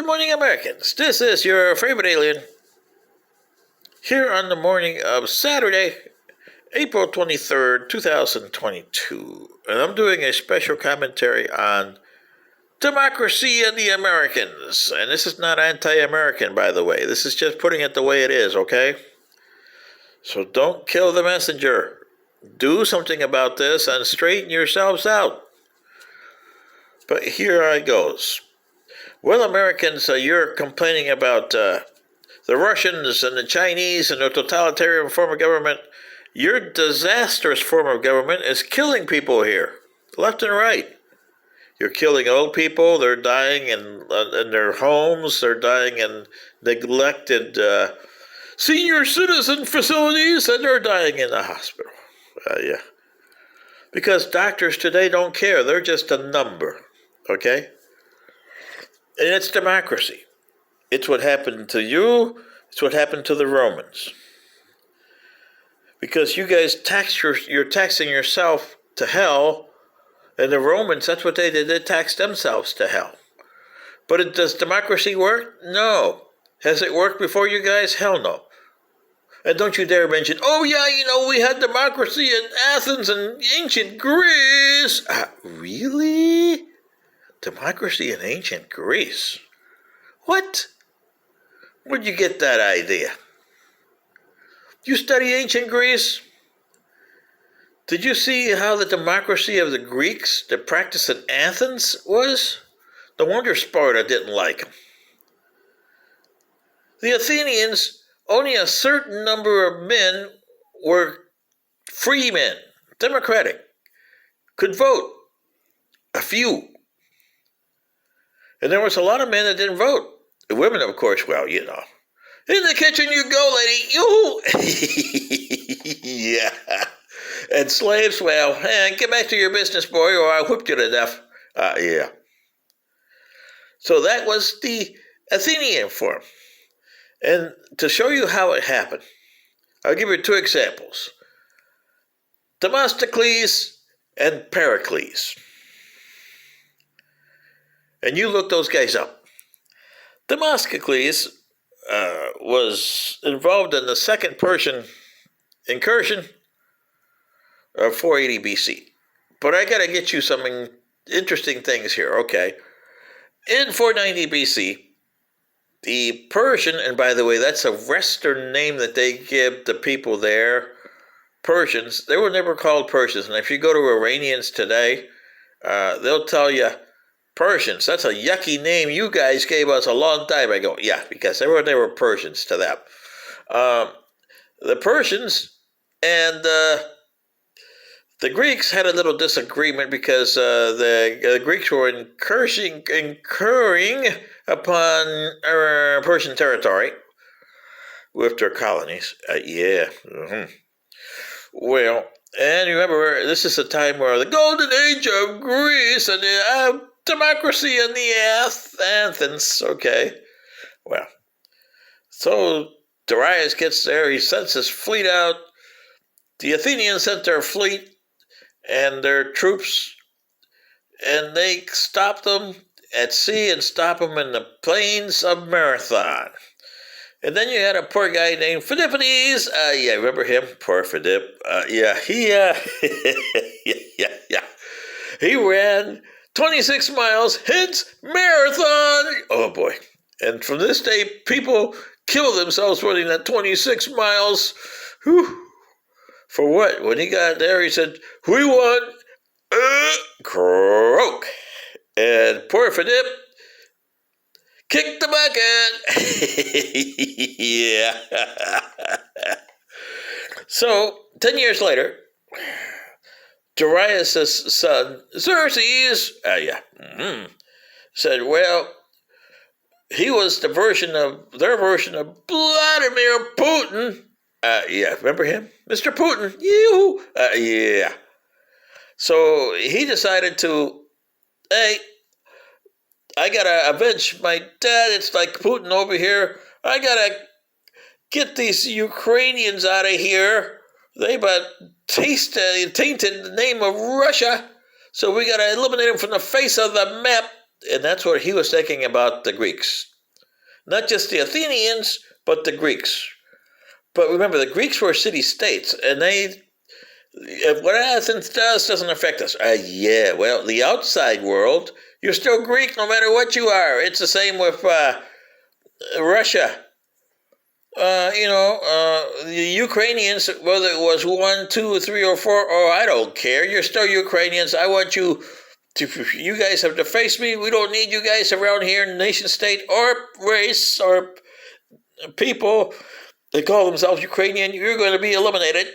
Good morning, Americans. This is your favorite alien here on the morning of Saturday, April 23rd, 2022. And I'm doing a special commentary on democracy and the Americans. And this is not anti-American, by the way. This is just putting it the way it is, okay? So don't kill the messenger. Do something about this and straighten yourselves out. But here I goes. Well, Americans, you're complaining about the Russians and the Chinese and their totalitarian form of government. Your disastrous form of government is killing people here, left and right. You're killing old people. They're dying in their homes. They're dying in neglected senior citizen facilities, and they're dying in the hospital. Yeah. Because doctors today don't care. They're just a number, okay? And it's democracy. It's what happened to you. It's what happened to the Romans. Because you guys you're taxing yourself to hell, and the Romans, that's what they did. They taxed themselves to hell. But does democracy work? No. Has it worked before you guys? Hell no. And don't you dare mention, oh yeah, we had democracy in Athens and ancient Greece. Really? Democracy in ancient Greece? What? Where'd you get that idea? You study ancient Greece? Did you see how the democracy of the Greeks, the practice in Athens, was? No wonder Sparta didn't like them. The Athenians, only a certain number of men were free men, democratic, could vote. A few. And there was a lot of men that didn't vote. The women, of course, well, In the kitchen you go, lady. Yoo-hoo. Yeah. And slaves, well, get back to your business, boy, or I'll whip you to death. Yeah. So that was the Athenian form. And to show you how it happened, I'll give you two examples. Demosthenes and Pericles. And you look those guys up. Demosthenes was involved in the second Persian incursion of 480 BC. But I got to get you some interesting things here, okay? In 490 BC, the Persian, and by the way, that's a Western name that they give the people there, Persians. They were never called Persians. And if you go to Iranians today, they'll tell you, Persians, that's a yucky name you guys gave us a long time ago. Yeah, because they were Persians to them. The Persians and the Greeks had a little disagreement because the Greeks were incurring upon Persian territory with their colonies. Yeah. Mm-hmm. Well, and remember, this is a time where the golden age of Greece and the democracy in the Athens, okay. Well, so Darius gets there, he sends his fleet out. The Athenians sent their fleet and their troops, and they stopped them at sea and stopped them in the plains of Marathon. And then you had a poor guy named Phidippides. Yeah, remember him? Poor Phidip. Yeah, he ran 26 miles, hence marathon. Oh boy. And from this day, people kill themselves running that 26 miles. Whew. For what? When he got there, he said, we won. Croak. And poor Phidip kicked the bucket. Yeah. So, 10 years later, Darius' son, Xerxes, said, well, he was their version of Vladimir Putin. Yeah, remember him? Mr. Putin. Yeah. So he decided to, hey, I gotta avenge my dad. It's like Putin over here. I gotta get these Ukrainians out of here. They but tainted the name of Russia. So we gotta eliminate them from the face of the map. And that's what he was thinking about the Greeks. Not just the Athenians, but the Greeks. But remember, the Greeks were city-states, and what Athens does doesn't affect us. Yeah, well, the outside world, you're still Greek no matter what you are. It's the same with Russia. The Ukrainians, whether it was 1, 2, 3, or 4, I don't care. You're still Ukrainians. I want you you guys have to face me. We don't need you guys around here, nation state or race or people that call themselves Ukrainian. You're going to be eliminated.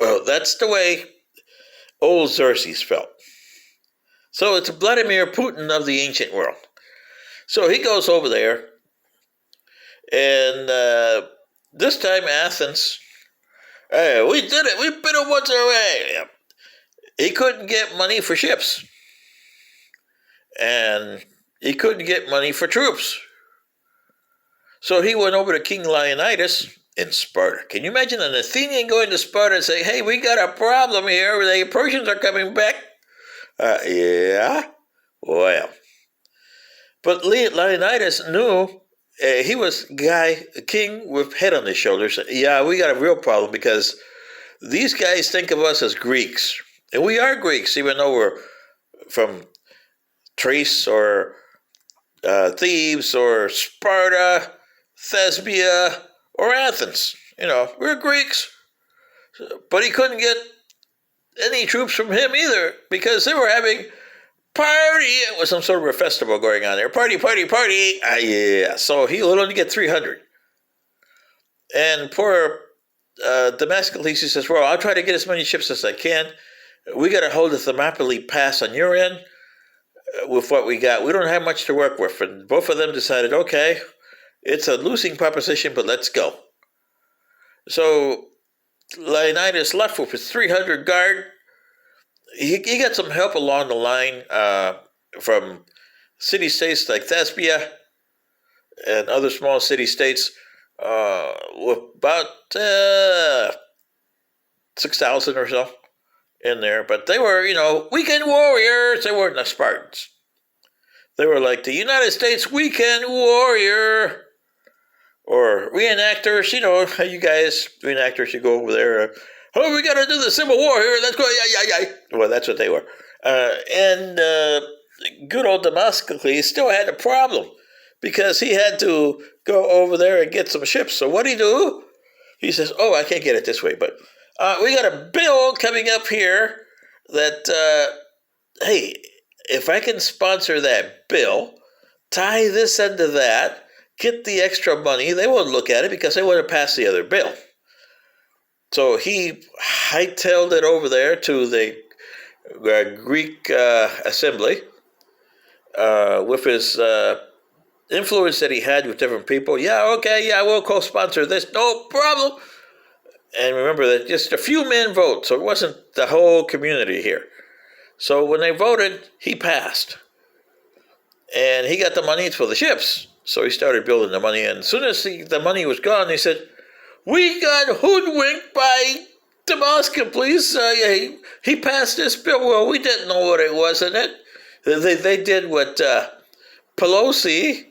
Well, that's the way old Xerxes felt. So it's Vladimir Putin of the ancient world. So he goes over there, and this time Athens, we did it. We beat them once away. He couldn't get money for ships, and he couldn't get money for troops. So he went over to King Leonidas in Sparta. Can you imagine an Athenian going to Sparta and saying, hey, we got a problem here. The Persians are coming back. Yeah? Well. But Leonidas knew he was a king with head on his shoulders. Yeah, we got a real problem because these guys think of us as Greeks. And we are Greeks, even though we're from Thrace or Thebes or Sparta, Thesbia, or Athens. We're Greeks. But he couldn't get any troops from him either because they were having party. It was some sort of a festival going on there. Party, party, party. Yeah. So he would only get 300. And poor Damascus, he says, well, I'll try to get as many ships as I can. We got to hold the Thermopylae Pass on your end with what we got. We don't have much to work with. And both of them decided, okay, it's a losing proposition, but let's go. So Leonidas left with his 300 guard. He got some help along the line from city-states like Thesbia and other small city-states with about 6,000 or so in there. But they were, weekend warriors. They weren't the Spartans. They were like the United States weekend warrior or reenactors. You guys, reenactors, you go over there. Oh, we got to do the Civil War here. Let's go. Yeah. Well, that's what they were. And good old Damascus still had a problem because he had to go over there and get some ships. So what did he do? He says, oh, I can't get it this way, but we got a bill coming up here that, hey, if I can sponsor that bill, tie this into that, get the extra money, they won't look at it because they want to pass the other bill. So he hightailed it over there to the Greek assembly with his influence that he had with different people. Yeah, okay, yeah, we'll co-sponsor this, no problem. And remember that just a few men vote, so it wasn't the whole community here. So when they voted, he passed. And he got the money for the ships. So he started building the money. And as soon as the money was gone, he said, we got hoodwinked by Damascus, please. He passed this bill. Well, we didn't know what it was in it. They did what Pelosi,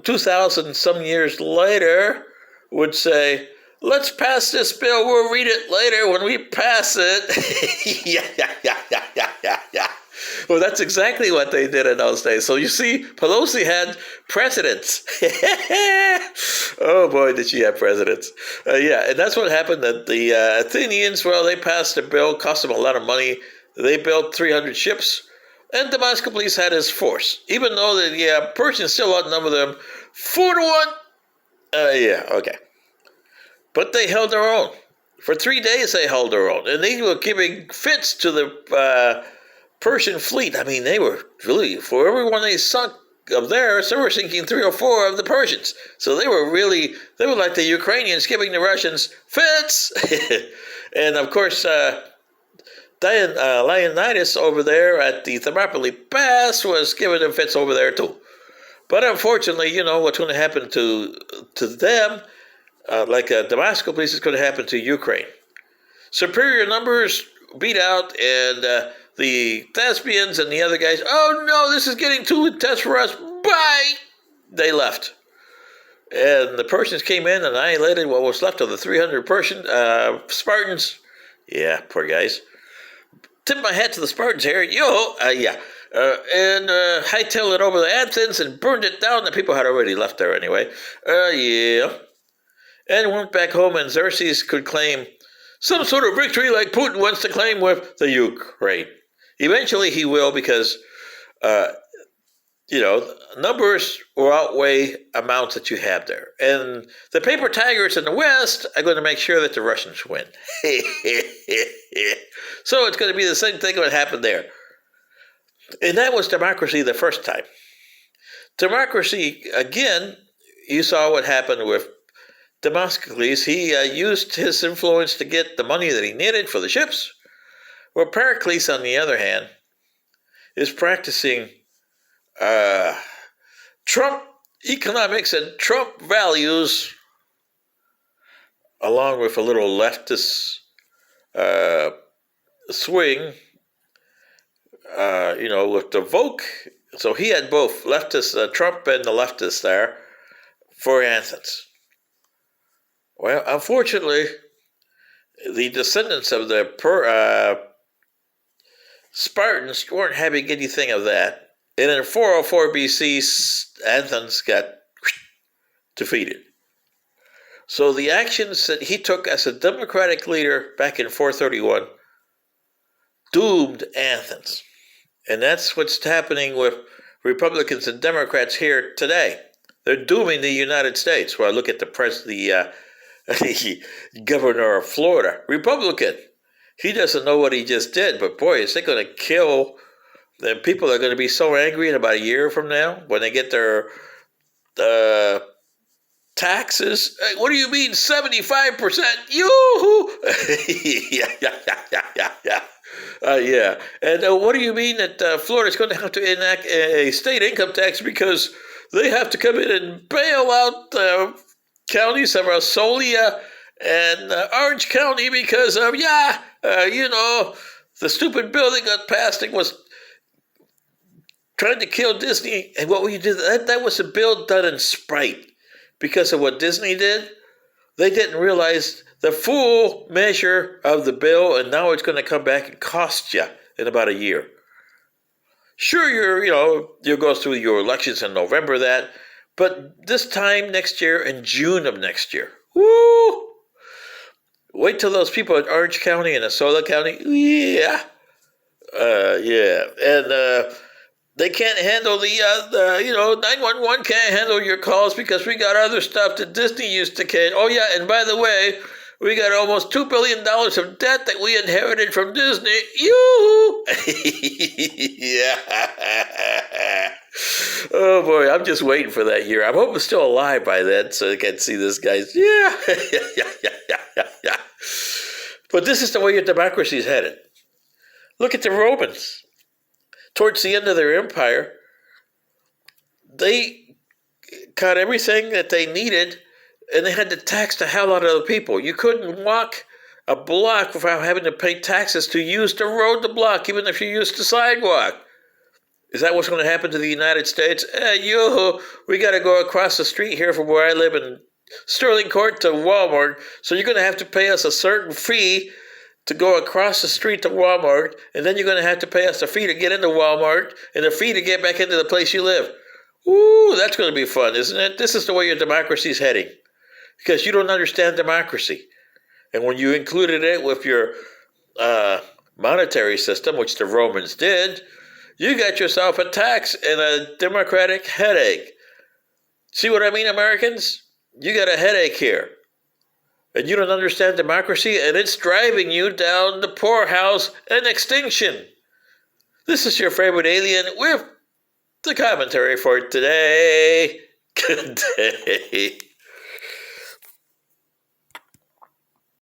2,000 some years later, would say, let's pass this bill. We'll read it later when we pass it. Yeah. Well, that's exactly what they did in those days. So you see, Pelosi had presidents. Oh boy, did she have presidents. Yeah, and that's what happened. That the Athenians, well, they passed a bill, cost them a lot of money. They built 300 ships, and Damascus had his force. Even though the Persians still outnumbered them 4-1. Yeah, okay. But they held their own. For 3 days they held their own. And they were giving fits to the Persian fleet. I mean, they were really, for every one they sunk of theirs, they were sinking 3 or 4 of the Persians. So they were like the Ukrainians giving the Russians fits. And of course, Leonidas over there at the Thermopylae Pass was giving them fits over there too. But unfortunately, what's going to happen to them, like Damascus, is going to happen to Ukraine. Superior numbers beat out, and the Thespians and the other guys, oh no, this is getting too intense for us. Bye! they left. And the Persians came in and annihilated what was left of the 300 Spartans. Yeah, poor guys. Tip my hat to the Spartans here. And hightailed it over to Athens and burned it down. The people had already left there anyway. And went back home, and Xerxes could claim some sort of victory like Putin wants to claim with the Ukraine. Eventually he will, because numbers will outweigh amounts that you have there. And the paper tigers in the West are going to make sure that the Russians win. So it's going to be the same thing that happened there. And that was democracy the first time. Democracy, again, you saw what happened with Demosthenes. He used his influence to get the money that he needed for the ships. Well, Pericles, on the other hand, is practicing Trump economics and Trump values, along with a little leftist swing, with the Vogue. So he had both leftist Trump and the leftists there for Athens. Well, unfortunately, the descendants of the Spartans weren't having anything of that. And in 404 BC, Athens got defeated. So the actions that he took as a democratic leader back in 431 doomed Athens. And that's what's happening with Republicans and Democrats here today. They're dooming the United States. Well, look at the governor of Florida, Republican. He doesn't know what he just did, but boy, is it going to kill. Then people are going to be so angry in about a year from now when they get their taxes. Hey, what do you mean 75%? Yoo-hoo! Yeah. And what do you mean that Florida's going to have to enact a state income tax because they have to come in and bail out counties of Solia and Orange County because of, the stupid bill that got passed and was trying to kill Disney. And what we did, that was a bill done in spite because of what Disney did. They didn't realize the full measure of the bill, and now it's going to come back and cost you in about a year. Sure, you'll go through your elections in November, but this time next year, in June of next year, woo! Wait till those people in Orange County and Nassau County, yeah. And they can't handle the 911 can't handle your calls because we got other stuff that Disney used to can. Oh, yeah, and by the way, we got almost $2 billion of debt that we inherited from Disney. Yoo-hoo! Yeah. Oh, boy, I'm just waiting for that year. I'm hoping I'm still alive by then so I can see this guy's, yeah. Yeah. But this is the way your democracy is headed. Look at the Romans. Towards the end of their empire, they got everything that they needed, and they had to tax the hell out of the people. You couldn't walk a block without having to pay taxes to use the road to block, even if you used the sidewalk. Is that what's going to happen to the United States? We got to go across the street here from where I live in Sterling Court to Walmart, so you're going to have to pay us a certain fee to go across the street to Walmart, and then you're going to have to pay us a fee to get into Walmart and a fee to get back into the place you live. Ooh, that's going to be fun, isn't it? This is the way your democracy is heading, because you don't understand democracy. And when you included it with your monetary system, which the Romans did, you got yourself a tax and a democratic headache. See what I mean, Americans? You got a headache here. And you don't understand democracy, and it's driving you down the poorhouse and extinction. This is your favorite alien with the commentary for today. Good day.